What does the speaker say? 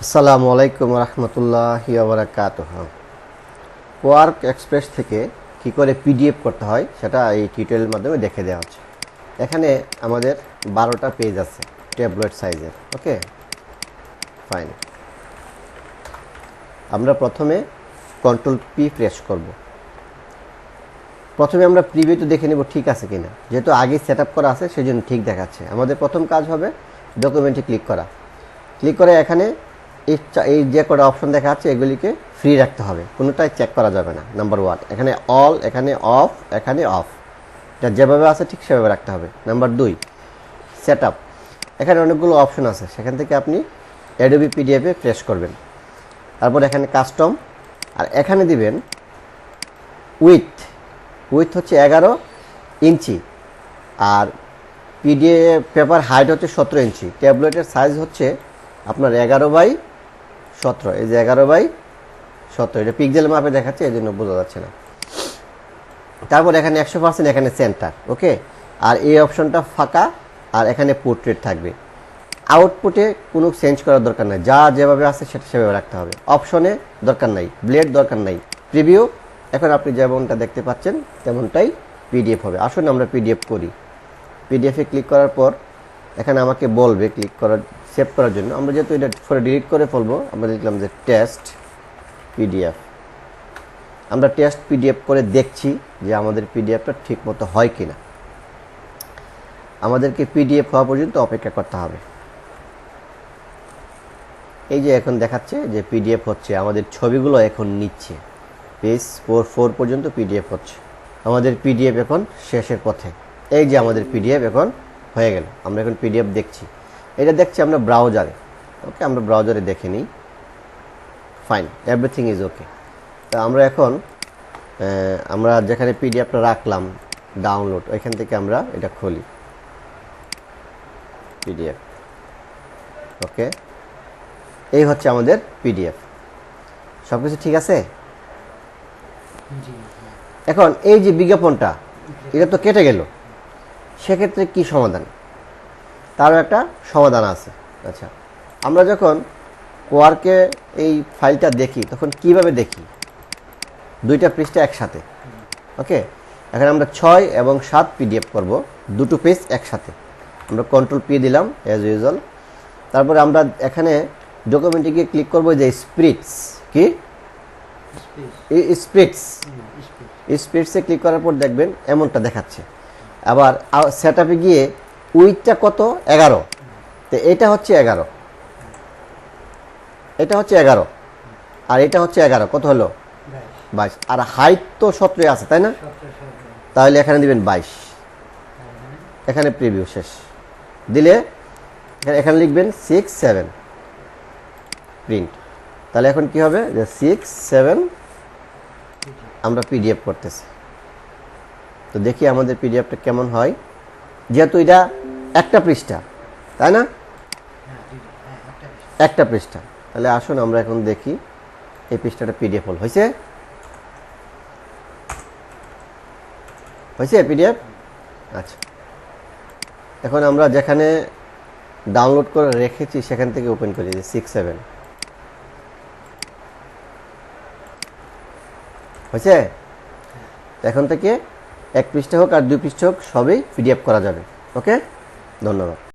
আসসালামু আলাইকুম রহমতুল্লাহি ওয়া বারাকাতুহু। কোয়ার্ক এক্সপ্রেস থেকে কি করে পিডিএফ করতে হয় সেটা এই টিউটোরিয়ালের মাধ্যমে দেখে দেওয়া হচ্ছে। এখানে আমাদের 12টা পেজ আছে ট্যাবলেট সাইজের। ওকে, ফাইন। আমরা প্রথমে কন্ট্রোল পি প্রেস করব। প্রথমে আমরা প্রিভিউতে দেখে নেব ঠিক আছে কিনা, যেহেতু আগে সেট আপ করা আছে সেই জন্য ঠিক দেখাচ্ছে। আমাদের প্রথম কাজ হবে ডকুমেন্টে ক্লিক করা। ক্লিক করে এখানে এই যে কটা অপশন দেখা যাচ্ছে এগুলিকে ফ্রি রাখতে হবে, কোনোটাই চেক করা যাবে না। নাম্বার 1, এখানে অল, এখানে অফ, এখানে অফ, এটা যেভাবে আছে ঠিক সেভাবে রাখতে হবে। Number 2, set up. এখানে অনেকগুলো অপশন আছে, সেখান থেকে আপনি অ্যাডোবি পিডিএফে প্রেস করবেন। তারপর এখানে কাস্টম, আর এখানে দিবেন উইথ হচ্ছে 11 ইঞ্চি, আর পিডিএফ পেপার হাইট হচ্ছে 17 ইঞ্চি। ট্যাবলেটের সাইজ হচ্ছে আপনার 11/17। এই যে 11/17, এটা পিক্সেল মাপে দেখাচ্ছে, এই জন্য বোঝা যাচ্ছে না। তারপর এখানে 100%, এখানে সেন্টার। ওকে, আর এই অপশনটা ফাঁকা, আর এখানে পোর্ট্রেট থাকবে। আউটপুটে কোনো চেঞ্জ করার দরকার নাই, যা যেভাবে আছে সেটা সেভাবে রাখতে হবে। অপশনে দরকার নাই, ব্লেড দরকার নাই। প্রিভিউ, এখন আপনি যেমনটা দেখতে পাচ্ছেন তেমনটাই পিডিএফ হবে। আসুন আমরা পিডিএফ করি। পিডিএফে ক্লিক করার পর এখানে আমাকে বলবে ক্লিক করার, সেভ করার জন্য। আমরা যেহেতু এটা পরে ডিলিট করে ফেলবো, আমরা দেখলাম যে টেস্ট পিডিএফ। আমরা টেস্ট পিডিএফ করে দেখছি যে আমাদের পিডিএফটা ঠিক মতো হয় কি না। আমাদেরকে পিডিএফ হওয়া পর্যন্ত অপেক্ষা করতে হবে। এই যে এখন দেখাচ্ছে যে পিডিএফ হচ্ছে, আমাদের ছবিগুলো এখন নিচ্ছে। পেজ 4 পর্যন্ত পিডিএফ হচ্ছে। আমাদের পিডিএফ এখন শেষের পথে। এই যে আমাদের পিডিএফ এখন হয়ে গেল। আমরা এখন পিডিএফ দেখছি, এটা দেখছি আমরা ব্রাউজারে। ওকে, আমরা ব্রাউজারে দেখে নিই। Fine, everything is okay. তা আমরা এখন আমরা যেখানে পিডিএফটা রাখলাম ডাউনলোড, ওইখান থেকে আমরা এটা খুলি পিডিএফ। ওকে, এই হচ্ছে আমাদের পিডিএফ। সব কিছু ঠিক আছে। এখন এই যে বিজ্ঞাপনটা, এটা তো কেটে গেল, সেক্ষেত্রে কি সমাধান? তারও একটা সমাধান আছে। আচ্ছা, আমরা যখন কোয়ার্কে এই ফাইলটা দেখি তখন কিভাবে দেখি? 2টা পৃষ্ঠা একসাথে। ওকে, এখন আমরা 6 এবং 7 পিডিএফ করব, 2টো পেজ একসাথে। আমরা কন্ট্রোল পি দিলাম অ্যাজ ইউজুয়াল। তারপরে আমরা এখানে ডকুমেন্টে গিয়ে ক্লিক করব যে স্প্রিটস, কি স্প্রিটসে ক্লিক করার পর দেখবেন এমনটা দেখাচ্ছে। আবার সেট আপে গিয়ে উইথটা কত? 11। তো এটা হচ্ছে 11, এটা হচ্ছে 11, আর এটা হচ্ছে 11, কত হলো? 22। আর হাইট তো 17 আছে, তাই না? তাহলে এখানে দিবেন 22। এখানে প্রিভিউ শেষ দিলে এখানে লিখবেন 6-7 প্রিন্ট। তাহলে এখন কি হবে যে 6-7 আমরা পিডিএফ করতেছি। তো দেখি আমাদের পিডিএফটা কেমন হয়। যেহেতু এটা একটা পৃষ্ঠা, তাই না? একটা পৃষ্ঠা। তাহলে আসুন আমরা এখন দেখি এই পৃষ্ঠাটা পিডিএফ হল। হয়েছে পিডিএফ। আচ্ছা, এখন আমরা যেখানে ডাউনলোড করে রেখেছি সেখান থেকে ওপেন করি, যে 6-7 হয়েছে। এখন থেকে 1 পৃষ্ঠা হোক আর 2 পৃষ্ঠা হোক, সবই পিডিএফ করা যাবে। ওকে, ধন্যবাদ।